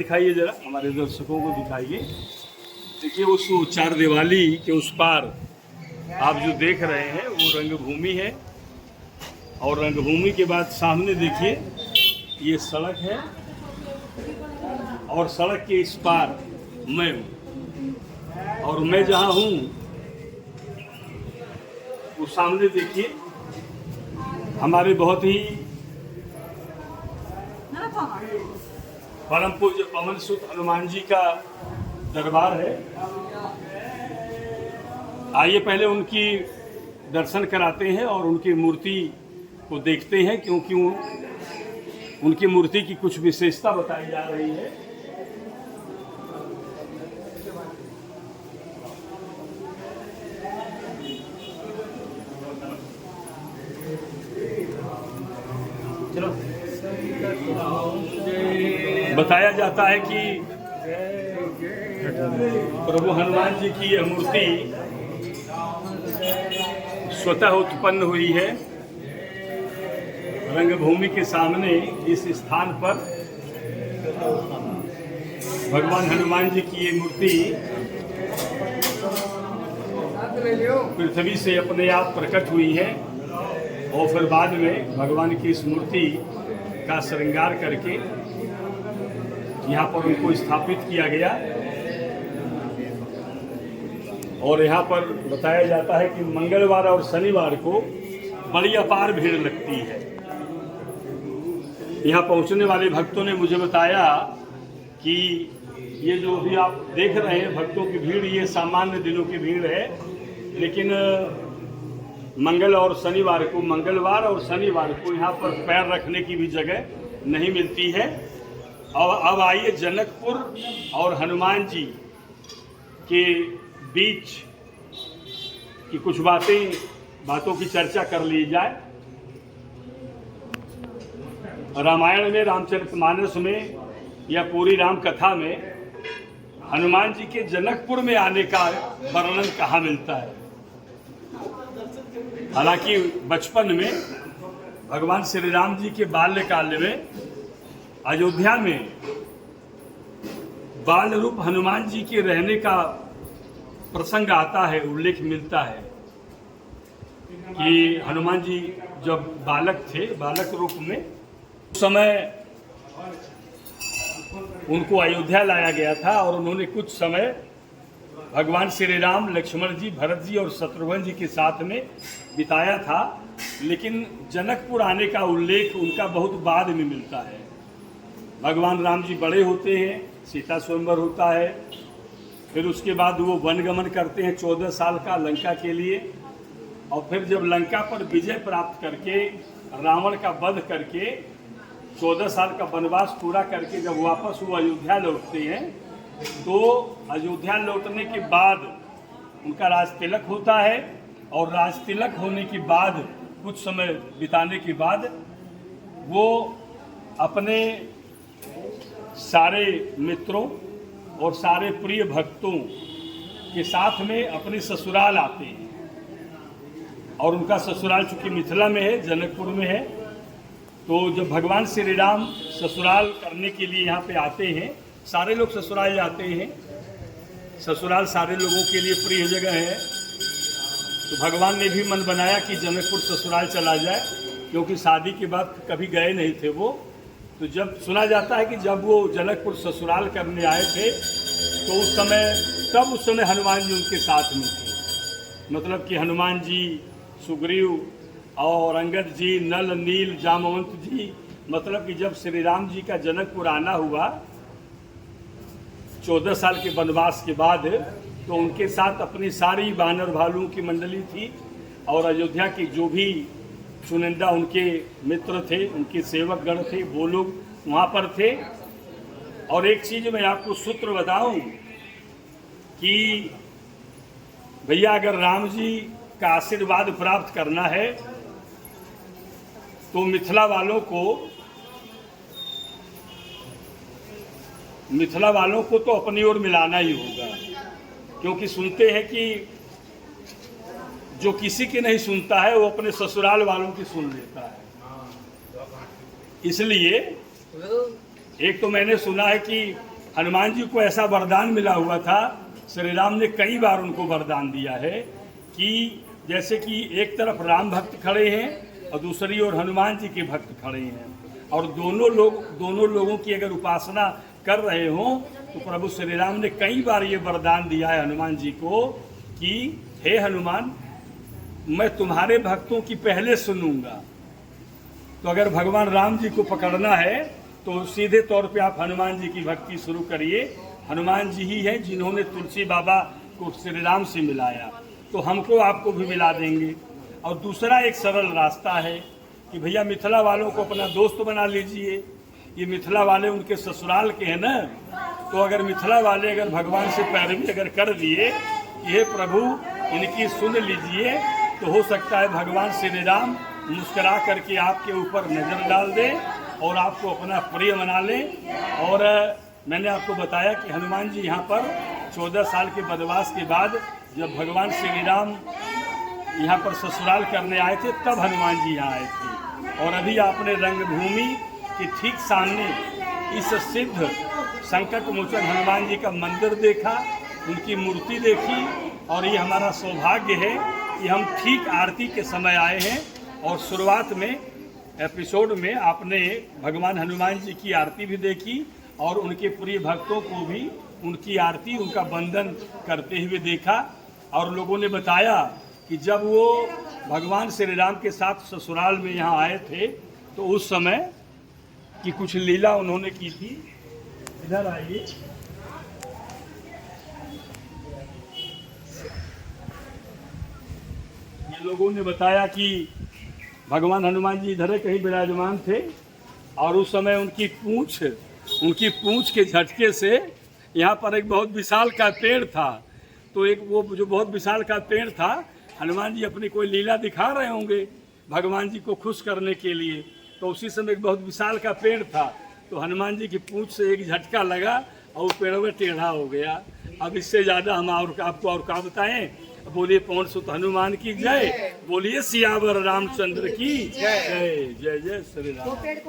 दिखाइए जरा, हमारे दर्शकों को दिखाइए। देखिए उस चार दिवाली के उस पार आप जो देख रहे हैं वो रंगभूमि है, और रंगभूमि के बाद सामने देखिए ये सड़क है, और सड़क के इस पार मैं हूँ, और मैं जहाँ हूँ वो सामने देखिए हमारे बहुत ही परम पूज्य पवन सुत हनुमान जी का दरबार है। आइए पहले उनकी दर्शन कराते हैं और उनकी मूर्ति को देखते हैं, क्योंकि उनकी मूर्ति की कुछ विशेषता बताई जा रही है। चलो, बताया जाता है कि प्रभु हनुमान जी की यह मूर्ति स्वतः उत्पन्न हुई है। रंगभूमि के सामने इस स्थान पर भगवान हनुमान जी की ये मूर्ति पृथ्वी से अपने आप प्रकट हुई है, और फिर बाद में भगवान की इस मूर्ति का श्रृंगार करके यहाँ पर उनको स्थापित किया गया। और यहाँ पर बताया जाता है कि मंगलवार और शनिवार को बड़ी अपार भीड़ लगती है। यहाँ पहुँचने वाले भक्तों ने मुझे बताया कि ये जो भी आप देख रहे हैं भक्तों की भीड़, ये सामान्य दिनों की भीड़ है, लेकिन मंगलवार और शनिवार को यहाँ पर पैर रखने की भी जगह नहीं मिलती है। अब आइए जनकपुर और हनुमान जी के बीच की कुछ बातों की चर्चा कर ली जाए। रामायण में, रामचरितमानस में या पूरी राम कथा में हनुमान जी के जनकपुर में आने का वर्णन कहाँ मिलता है। हालांकि बचपन में भगवान श्री राम जी के बाल्यकाल में अयोध्या में बाल रूप हनुमान जी के रहने का प्रसंग आता है, उल्लेख मिलता है कि हनुमान जी जब बालक थे, बालक रूप में, उस समय उनको अयोध्या लाया गया था और उन्होंने कुछ समय भगवान श्री राम, लक्ष्मण जी, भरत जी और शत्रुघ्न जी के साथ में बिताया था। लेकिन जनकपुर आने का उल्लेख उनका बहुत बाद में मिलता है। भगवान राम जी बड़े होते हैं, सीता स्वयंवर होता है, फिर उसके बाद वो वनगमन करते हैं 14 साल का लंका के लिए, और फिर जब लंका पर विजय प्राप्त करके रावण का वध करके 14 साल का वनवास पूरा करके जब वापस वो अयोध्या लौटते हैं, तो अयोध्या लौटने के बाद उनका राज तिलक होता है, और राज तिलक होने के बाद कुछ समय बिताने के बाद वो अपने सारे मित्रों और सारे प्रिय भक्तों के साथ में अपने ससुराल आते हैं। और उनका ससुराल चूंकि मिथिला में है, जनकपुर में है, तो जब भगवान श्री राम ससुराल करने के लिए यहाँ पे आते हैं, सारे लोग ससुराल जाते हैं, ससुराल सारे लोगों के लिए प्रिय जगह है, तो भगवान ने भी मन बनाया कि जनकपुर ससुराल चला जाए, क्योंकि शादी के बाद कभी गए नहीं थे वो। तो जब सुना जाता है कि जब वो जनकपुर ससुराल करने आए थे, तो उस समय हनुमान जी उनके साथ में थे। मतलब कि हनुमान जी, सुग्रीव और अंगद जी, नल, नील, जामवंत जी, मतलब कि जब श्री राम जी का जनकपुर आना हुआ 14 साल के वनवास के बाद, तो उनके साथ अपनी सारी वानर भालुओं की मंडली थी, और अयोध्या की जो भी चुनिंदा उनके मित्र थे, उनके सेवक गण थे, वो लोग वहाँ पर थे। और एक चीज़ मैं आपको सूत्र बताऊं कि भैया अगर राम जी का आशीर्वाद प्राप्त करना है तो मिथिला वालों को तो अपनी ओर मिलाना ही होगा, क्योंकि सुनते हैं कि जो किसी की नहीं सुनता है वो अपने ससुराल वालों की सुन लेता है। इसलिए एक तो मैंने सुना है कि हनुमान जी को ऐसा वरदान मिला हुआ था, श्री राम ने कई बार उनको वरदान दिया है कि जैसे कि एक तरफ राम भक्त खड़े हैं और दूसरी ओर हनुमान जी के भक्त खड़े हैं, और दोनों लोगों की अगर उपासना कर रहे हों तो प्रभु श्री राम ने कई बार ये वरदान दिया है हनुमान जी को कि हे हनुमान, मैं तुम्हारे भक्तों की पहले सुनूंगा। तो अगर भगवान राम जी को पकड़ना है तो सीधे तौर पे आप हनुमान जी की भक्ति शुरू करिए। हनुमान जी ही हैं जिन्होंने तुलसी बाबा को श्री राम से मिलाया, तो हमको आपको भी मिला देंगे। और दूसरा एक सरल रास्ता है कि भैया मिथिला वालों को अपना दोस्त बना लीजिए। ये मिथिला वाले उनके ससुराल के हैं ना, तो अगर मिथिला वाले अगर भगवान से पैरवी अगर कर दिए, ये प्रभु इनकी सुन लीजिए, तो हो सकता है भगवान श्री राम मुस्कुरा करके आपके ऊपर नज़र डाल दे और आपको अपना प्रिय बना ले। और मैंने आपको बताया कि हनुमान जी यहाँ पर 14 साल के वनवास के बाद जब भगवान श्री राम यहाँ पर ससुराल करने आए थे, तब हनुमान जी यहाँ आए थे। और अभी आपने रंगभूमि के ठीक सामने इस सिद्ध संकट मोचन हनुमान जी का मंदिर देखा, उनकी मूर्ति देखी, और ये हमारा सौभाग्य है कि हम ठीक आरती के समय आए हैं। और शुरुआत में एपिसोड में आपने भगवान हनुमान जी की आरती भी देखी और उनके प्रिय भक्तों को भी उनकी आरती, उनका वंदन करते हुए देखा। और लोगों ने बताया कि जब वो भगवान श्री राम के साथ ससुराल में यहाँ आए थे तो उस समय की कुछ लीला उन्होंने की थी। इधर आइए। ये लोगों ने बताया कि भगवान हनुमान जी इधर कहीं विराजमान थे और उस समय उनकी पूंछ के झटके से यहाँ पर एक बहुत विशाल का पेड़ था। तो एक वो जो बहुत विशाल का पेड़ था, हनुमान जी अपनी कोई लीला दिखा रहे होंगे भगवान जी को खुश करने के लिए, तो उसी समय एक बहुत विशाल का पेड़ था, तो हनुमान जी की पूंछ से एक झटका लगा और वो पेड़ में टेढ़ा हो गया। अब इससे ज़्यादा हम आपको और क्या बताएं। बोलिए पवन सुत हनुमान की जय, बोलिए सियावर रामचंद्र की जय। जय जय श्री राम।